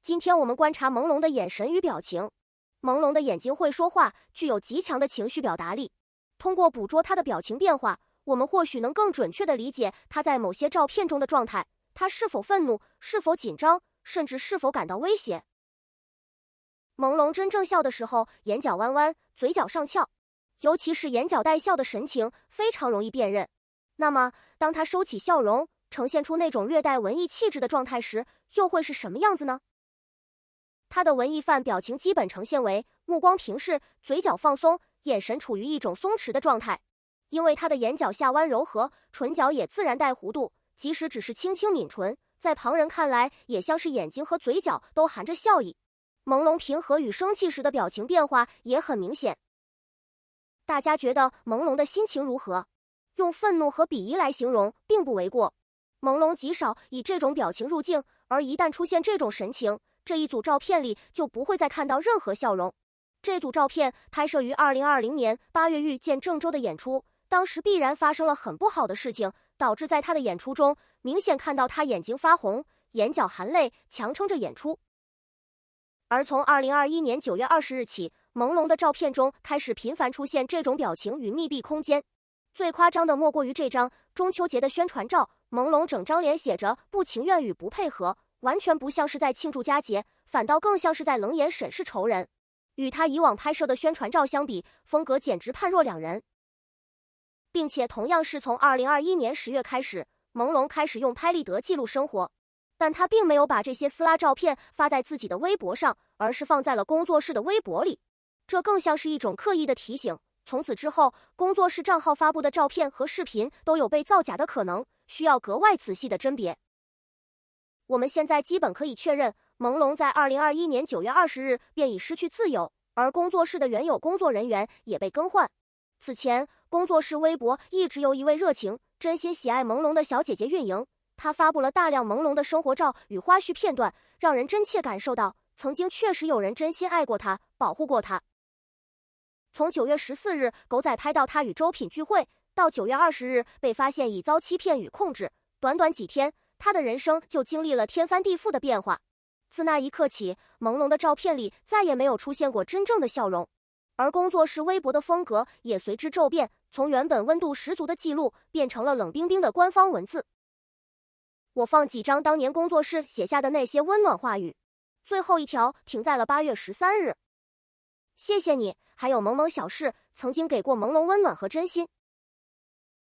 今天我们观察朦胧的眼神与表情。朦胧的眼睛会说话，具有极强的情绪表达力。通过捕捉他的表情变化，我们或许能更准确地理解他在某些照片中的状态，他是否愤怒，是否紧张，甚至是否感到威胁。朦胧真正笑的时候，眼角弯弯，嘴角上翘，尤其是眼角带笑的神情，非常容易辨认。那么，当他收起笑容，呈现出那种略带文艺气质的状态时，又会是什么样子呢？他的文艺范表情基本呈现为目光平视，嘴角放松，眼神处于一种松弛的状态。因为他的眼角下弯柔和，唇角也自然带弧度，即使只是轻轻抿唇，在旁人看来也像是眼睛和嘴角都含着笑意。朦胧平和与生气时的表情变化也很明显。大家觉得朦胧的心情如何？用愤怒和鄙夷来形容并不为过。朦胧极少以这种表情入镜，而一旦出现这种神情，这一组照片里就不会再看到任何笑容。这组照片拍摄于2020年8月遇见郑州的演出，当时必然发生了很不好的事情，导致在他的演出中明显看到他眼睛发红，眼角含泪，强撑着演出。而从2021年9月20日起，朦胧的照片中开始频繁出现这种表情与密闭空间。最夸张的莫过于这张中秋节的宣传照，朦胧整张脸写着不情愿与不配合，完全不像是在庆祝佳节，反倒更像是在冷眼审视仇人。与他以往拍摄的宣传照相比，风格简直判若两人。并且同样是从2021年10月开始，朦胧开始用拍立得记录生活，但他并没有把这些撕拉照片发在自己的微博上，而是放在了工作室的微博里。这更像是一种刻意的提醒，从此之后，工作室账号发布的照片和视频都有被造假的可能，需要格外仔细的甄别。我们现在基本可以确认，朦胧在2021年9月20日便已失去自由，而工作室的原有工作人员也被更换。此前，工作室微博一直由一位热情、真心喜爱朦胧的小姐姐运营，她发布了大量朦胧的生活照与花絮片段，让人真切感受到曾经确实有人真心爱过她，保护过她。从9月14日狗仔拍到他与周品聚会，到9月20日被发现已遭欺骗与控制，短短几天，他的人生就经历了天翻地覆的变化。自那一刻起，朦胧的照片里再也没有出现过真正的笑容，而工作室微博的风格也随之骤变，从原本温度十足的记录变成了冷冰冰的官方文字。我放几张当年工作室写下的那些温暖话语，最后一条停在了8月13日。谢谢你，还有萌萌小事，曾经给过朦胧温暖和真心。